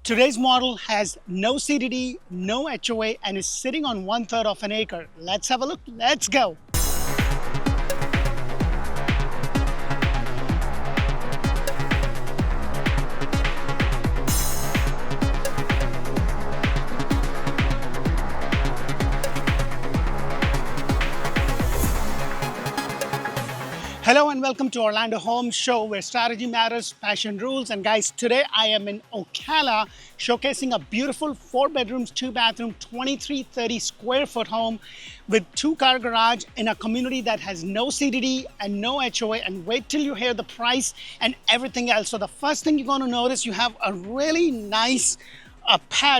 Today's model has no CDD, no HOA, and is sitting on 1/3 of an acre. Let's have a look. Let's go. Hello and welcome to Orlando Home Show, where strategy matters, passion rules. And guys, today I am in Ocala showcasing a beautiful 4 bedrooms, 2 bathroom, 2330 square foot home with 2-car garage in a community that has no CDD and no HOA. And wait till you hear the price and everything else. So the first thing you're going to notice, you have a really nice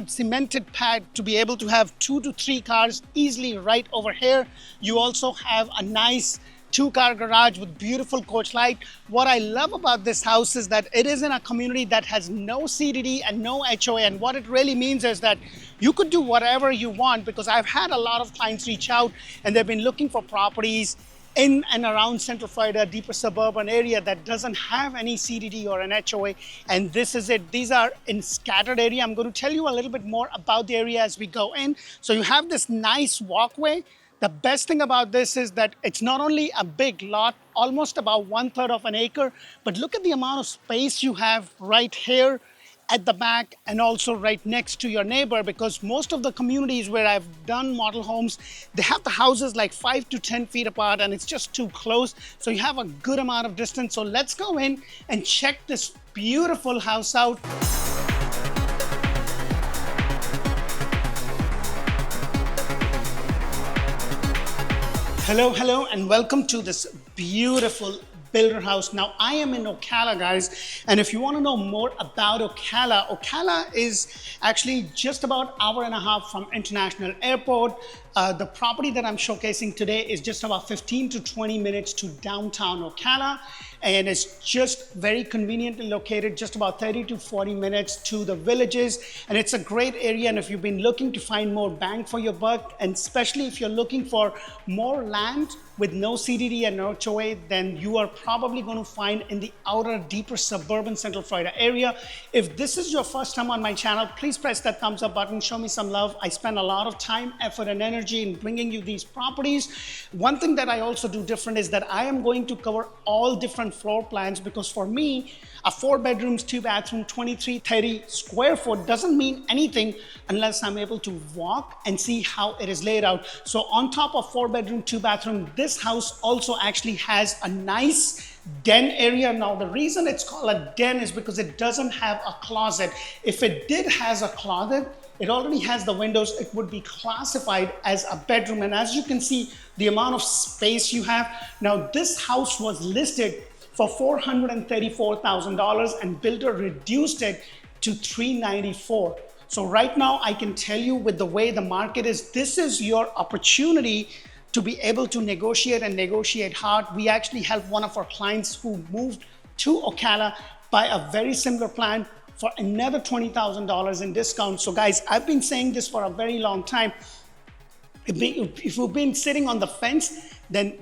cemented pad to be able to have 2 to 3 cars easily right over here. You also have a nice 2-car garage with beautiful coach light. What I love about this house is that it is in a community that has no CDD and no HOA. And what it really means is that you could do whatever you want, because I've had a lot of clients reach out and they've been looking for properties in and around Central Florida, deeper suburban area that doesn't have any CDD or an HOA. And this is it. These are in scattered area. I'm going to tell you a little bit more about the area as we go in. So you have this nice walkway. The best thing about this is that it's not only a big lot, almost about 1/3 of an acre, but look at the amount of space you have right here at the back and also right next to your neighbor, because most of the communities where I've done model homes, they have the houses like 5 to 10 feet apart and it's just too close. So you have a good amount of distance. So let's go in and check this beautiful house out. Hello, and welcome to this beautiful builder house. Now, I am in Ocala, guys, and if you want to know more about Ocala, Ocala is actually just about hour and a half from International Airport. The property that I'm showcasing today is just about 15 to 20 minutes to downtown Ocala, and it's just very conveniently located, just about 30 to 40 minutes to the villages. And it's a great area. And if you've been looking to find more bang for your buck, and especially if you're looking for more land with no CDD and no HOA, then you are probably going to find in the outer, deeper suburban Central Florida area. If this is your first time on my channel, please press that thumbs up button, show me some love. I spend a lot of time, effort, and energy in bringing you these properties. One thing that I also do different is that I am going to cover all different floor plans, because for me, a 4 bedrooms, 2 bathroom, 2330 square foot doesn't mean anything unless I'm able to walk and see how it is laid out. So on top of 4 bedroom, 2 bathroom, this house also actually has a nice den area. Now, the reason it's called a den is because it doesn't have a closet. If it did has a closet, it already has the windows, it would be classified as a bedroom. And as you can see, the amount of space you have. Now, this house was listed for $434,000 and builder reduced it to $394,000. So right now I can tell you, with the way the market is, this is your opportunity to be able to negotiate and negotiate hard. We actually helped one of our clients who moved to Ocala buy a very similar plan for another $20,000 in discount. So guys, I've been saying this for a very long time. If you've been sitting on the fence, then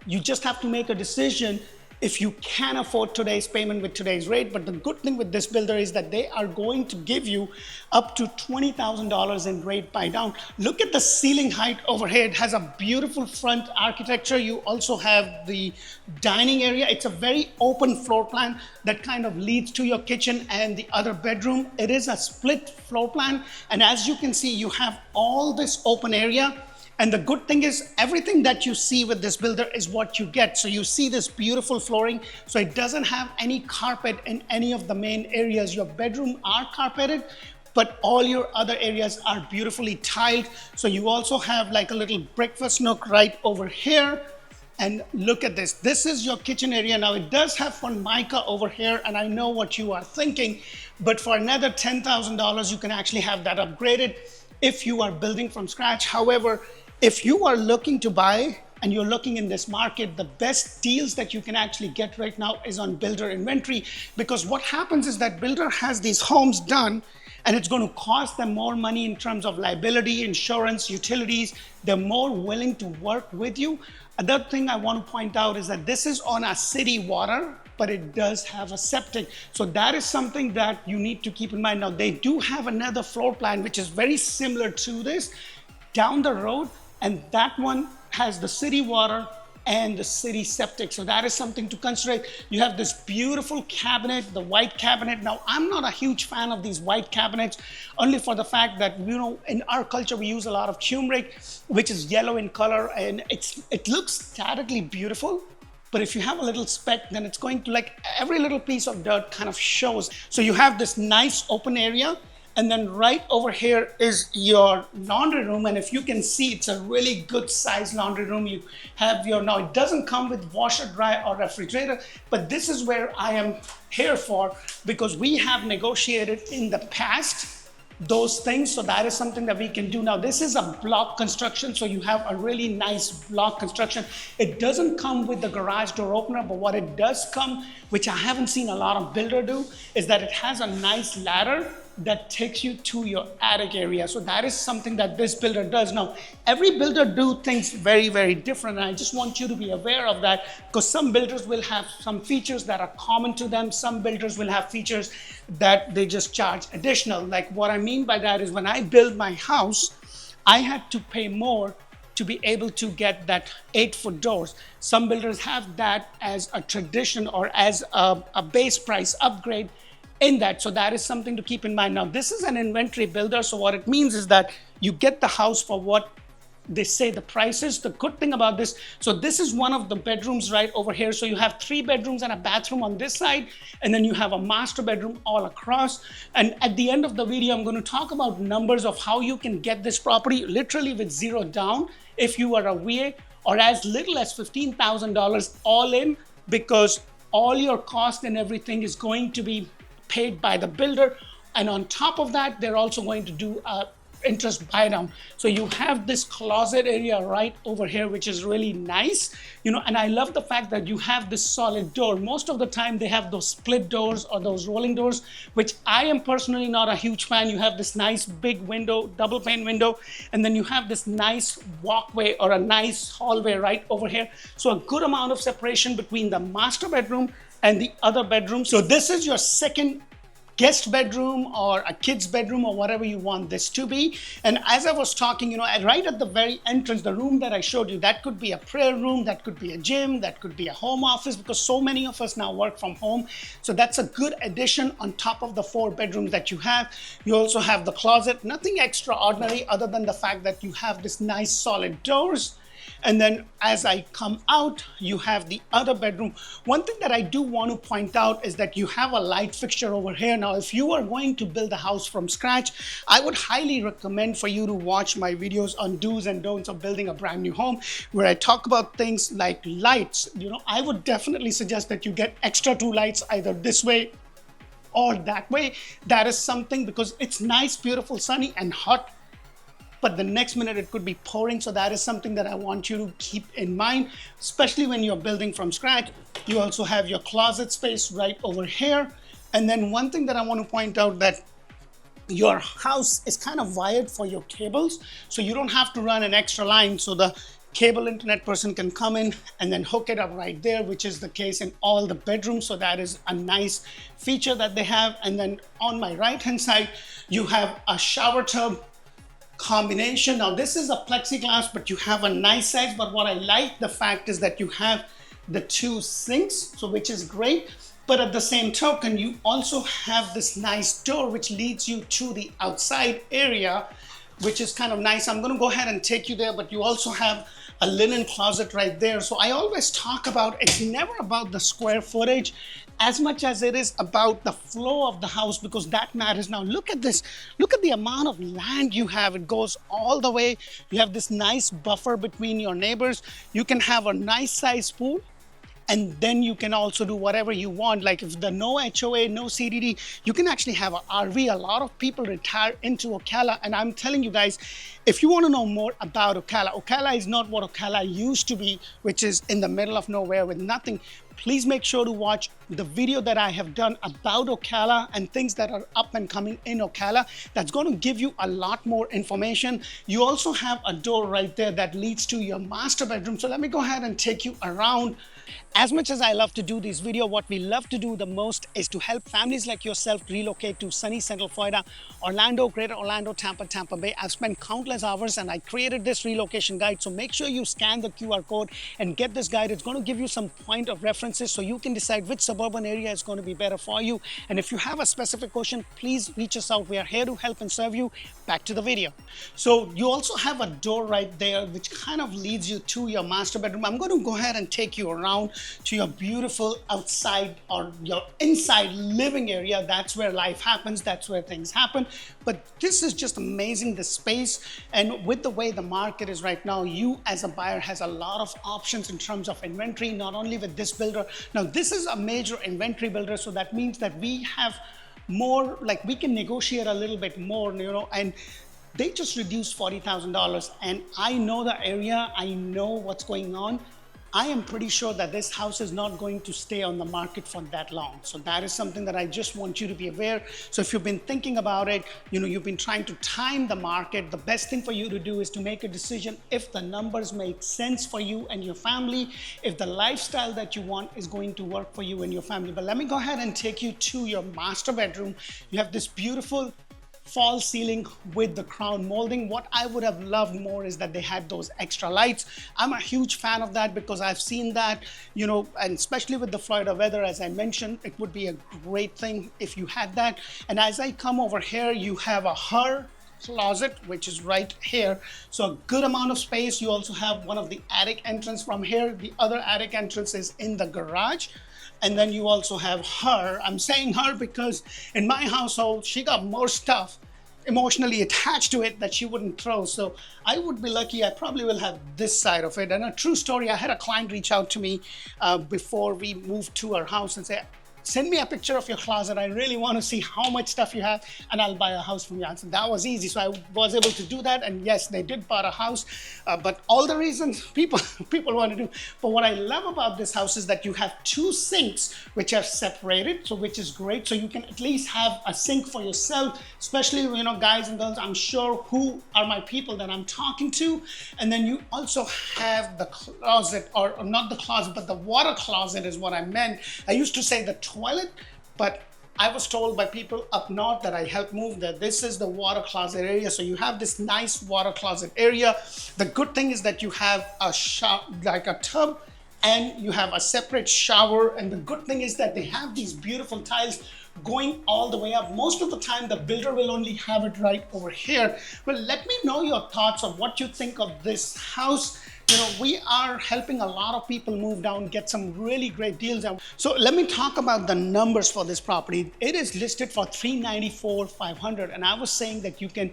you just have to make a decision if you can afford today's payment with today's rate. But the good thing with this builder is that they are going to give you up to $20,000 in rate buy down. Look at the ceiling height over here. It has a beautiful front architecture. You also have the dining area. It's a very open floor plan that kind of leads to your kitchen and the other bedroom. It is a split floor plan. And as you can see, you have all this open area. And the good thing is, everything that you see with this builder is what you get. So you see this beautiful flooring. So it doesn't have any carpet in any of the main areas. Your bedroom are carpeted, but all your other areas are beautifully tiled. So you also have like a little breakfast nook right over here. And look at this. This is your kitchen area. Now, it does have Formica over here, and I know what you are thinking, but for another $10,000, you can actually have that upgraded if you are building from scratch. However, if you are looking to buy and you're looking in this market, the best deals that you can actually get right now is on builder inventory, because what happens is that builder has these homes done and it's going to cost them more money in terms of liability, insurance, utilities. They're more willing to work with you. Another thing I want to point out is that this is on a city water but it does have a septic. So that is something that you need to keep in mind. Now, they do have another floor plan, which is very similar to this down the road, and that one has the city water and the city septic. So that is something to consider. You have this beautiful cabinet, the white cabinet. Now, I'm not a huge fan of these white cabinets, only for the fact that, you know, in our culture, we use a lot of turmeric, which is yellow in color, and it looks statically beautiful. But if you have a little speck, then it's going to, like, every little piece of dirt kind of shows. So you have this nice open area. And then right over here is your laundry room. And if you can see, it's a really good size laundry room. You have your, now it doesn't come with washer, dryer, or refrigerator, but this is where I am here for, because we have negotiated in the past those things. So that is something that we can do. Now, this is a block construction, so you have a really nice block construction. It doesn't come with the garage door opener, but what it does come, which I haven't seen a lot of builder do, is that it has a nice ladder that takes you to your attic area. So that is something that this builder does. Now, every builder do things very, very different. And I just want you to be aware of that, because some builders will have some features that are common to them. Some builders will have features that they just charge additional. Like, what I mean by that is, when I built my house, I had to pay more to be able to get that 8-foot doors. Some builders have that as a tradition or as a base price upgrade in that. So that is something to keep in mind. Now, this is an inventory builder. So what it means is that you get the house for what they say the price is. The good thing about this, so this is one of the bedrooms right over here. So you have 3 bedrooms and a bathroom on this side, and then you have a master bedroom all across. And at the end of the video, I'm going to talk about numbers of how you can get this property literally with zero down if you are a VA, or as little as $15,000 all in, because all your cost and everything is going to be paid by the builder. And on top of that, they're also going to do a interest buy down. So you have this closet area right over here, which is really nice, you know. And I love the fact that you have this solid door. Most of the time they have those split doors or those rolling doors, which I am personally not a huge fan. You have this nice big window, double pane window, and then you have this nice walkway or a nice hallway right over here. So a good amount of separation between the master bedroom and the other bedroom. So this is your second guest bedroom or a kid's bedroom or whatever you want this to be. And as I was talking, you know, right at the very entrance, the room that I showed you, that could be a prayer room, that could be a gym, that could be a home office, because so many of us now work from home. So that's a good addition on top of the 4 bedrooms that you have. You also have the closet, nothing extraordinary other than the fact that you have this nice solid doors. And then as I come out, you have the other bedroom. One thing that I do want to point out is that you have a light fixture over here. Now, if you are going to build a house from scratch, I would highly recommend for you to watch my videos on do's and don'ts of building a brand new home, where I talk about things like lights. You know, I would definitely suggest that you get extra 2 lights either this way or that way. That is something, because it's nice, beautiful, sunny and hot, but the next minute it could be pouring. So that is something that I want you to keep in mind, especially when you're building from scratch. You also have your closet space right over here. And then one thing that I want to point out, that your house is kind of wired for your cables. So you don't have to run an extra line. So the cable internet person can come in and then hook it up right there, which is the case in all the bedrooms. So that is a nice feature that they have. And then on my right hand side, you have a shower tub combination. Now, this is a plexiglass, but you have a nice size. But what I like the fact is that you have the 2 sinks, so which is great. But at the same token, you also have this nice door which leads you to the outside area, which is kind of nice. I'm going to go ahead and take you there, but you also have a linen closet right there. So I always talk about, it's never about the square footage as much as it is about the flow of the house, because that matters. Now look at this, look at the amount of land you have. It goes all the way. You have this nice buffer between your neighbors. You can have a nice size pool, and then you can also do whatever you want. Like if the no HOA, no CDD, you can actually have an RV. A lot of people retire into Ocala. And I'm telling you guys, if you want to know more about Ocala, Ocala is not what Ocala used to be, which is in the middle of nowhere with nothing. Please make sure to watch the video that I have done about Ocala and things that are up and coming in Ocala. That's going to give you a lot more information. You also have a door right there that leads to your master bedroom. So let me go ahead and take you around As much as I love to do this video, what we love to do the most is to help families like yourself relocate to sunny Central Florida, Orlando, Greater Orlando, Tampa Bay. I've spent countless hours and I created this relocation guide. So make sure you scan the QR code and get this guide. It's going to give you some point of references so you can decide which suburban area is going to be better for you. And if you have a specific question, please reach us out. We are here to help and serve you. Back to the video. So you also have a door right there which kind of leads you to your master bedroom. I'm going to go ahead and take you around to your beautiful outside or your inside living area. That's where life happens. That's where things happen. But this is just amazing, the space. And with the way the market is right now, you as a buyer has a lot of options in terms of inventory, not only with this builder. Now, this is a major inventory builder. So that means that we have more, like we can negotiate a little bit more, and they just reduced $40,000. And I know the area, I know what's going on. I am pretty sure that this house is not going to stay on the market for that long. So that is something that I just want you to be aware. So if you've been thinking about it, you've been trying to time the market, the best thing for you to do is to make a decision if the numbers make sense for you and your family, if the lifestyle that you want is going to work for you and your family. But let me go ahead and take you to your master bedroom. You have this beautiful false ceiling with the crown molding. What I would have loved more is that they had those extra lights. I'm a huge fan of that because I've seen that, and especially with the Florida weather, as I mentioned, it would be a great thing if you had that. And as I come over here, you have a closet, which is right here. So a good amount of space. You also have one of the attic entrance from here. The other attic entrance is in the garage. And then you also have her. I'm saying her because in my household, she got more stuff emotionally attached to it that she wouldn't throw. So I would be lucky. I probably will have this side of it. And a true story, I had a client reach out to me before we moved to our house and say, send me a picture of your closet. I really want to see how much stuff you have and I'll buy a house from you. And so that was easy. So I was able to do that. And yes, they did buy a house, but all the reasons people want to do. But what I love about this house is that you have two sinks, which are separated. So which is great. So you can at least have a sink for yourself, especially, guys and girls, I'm sure who are my people that I'm talking to. And then you also have the closet, or not the closet, but the water closet is what I meant. I used to say the toilet, but I was told by people up north that I helped move that this is the water closet area. So you have this nice water closet area. The good thing is that you have a like a tub, and you have a separate shower. And the good thing is that they have these beautiful tiles going all the way up. Most of the time, the builder will only have it right over here. Well, let me know your thoughts of what you think of this house. We are helping a lot of people move down, get some really great deals. So let me talk about the numbers for this property. It is listed for $394,500, and I was saying that you can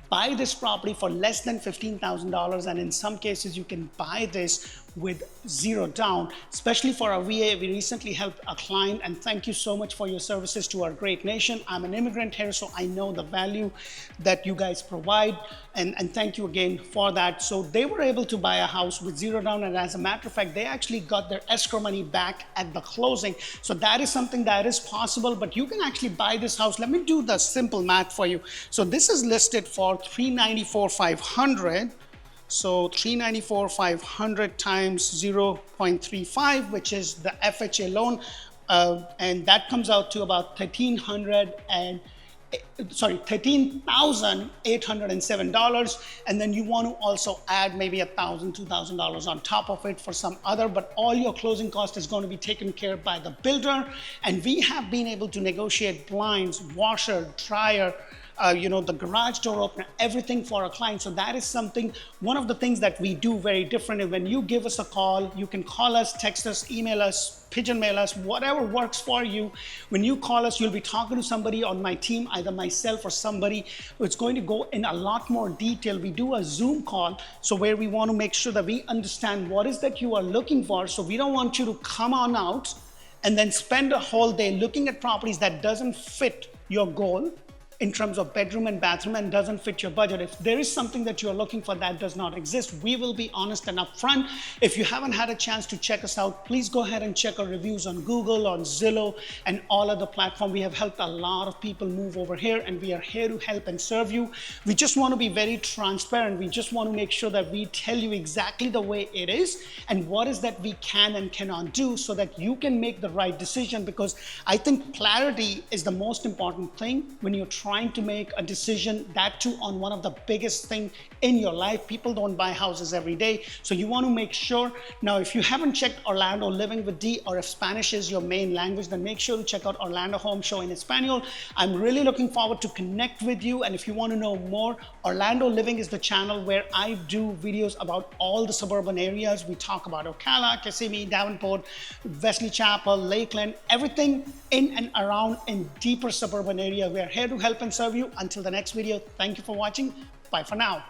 buy this property for less than $15,000, and in some cases you can buy this with zero down, especially for our VA. We recently helped a client, and thank you so much for your services to our great nation. I'm an immigrant here, so I know the value that you guys provide, and thank you again for that. So they were able to buy a house with zero down, and as a matter of fact, they actually got their escrow money back at the closing. So that is something that is possible, but you can actually buy this house. Let me do the simple math for you. So this is listed for $394,500. So $394,500 times 0.35, which is the FHA loan, and that comes out to about $13,807. And then you want to also add maybe $1,000, $2,000 on top of it for some other, but all your closing cost is going to be taken care of by the builder. And we have been able to negotiate blinds, washer, dryer, the garage door opener, everything for a client. So that is something, one of the things that we do very different. And when you give us a call, you can call us, text us, email us, pigeon mail us, whatever works for you. When you call us, you'll be talking to somebody on my team, either myself or somebody who's going to go in a lot more detail. We do a Zoom call, so where we want to make sure that we understand what is that you are looking for. So we don't want you to come on out and then spend a whole day looking at properties that doesn't fit your goal. in terms of bedroom and bathroom and doesn't fit your budget, if there is something that you're looking for that does not exist, we will be honest and upfront. If you haven't had a chance to check us out, please go ahead and check our reviews on Google, on Zillow, and all other platforms. We have helped a lot of people move over here, and we are here to help and serve you. We just want to be very transparent. We just want to make sure that we tell you exactly the way it is and what is that we can and cannot do so that you can make the right decision, because I think clarity is the most important thing when you're trying to make a decision, that too on one of the biggest thing in your life. People don't buy houses every day, so you want to make sure. Now, if you haven't checked Orlando Living with D, or if Spanish is your main language, then make sure to check out Orlando Home Show in Espanol. I'm really looking forward to connect with you, and if you want to know more, Orlando Living is the channel where I do videos about all the suburban areas. We talk about Ocala, Kissimmee, Davenport, Wesley Chapel, Lakeland, everything in and around in deeper suburban area. We are here to help and serve you. Until the next video, thank you for watching. Bye for now.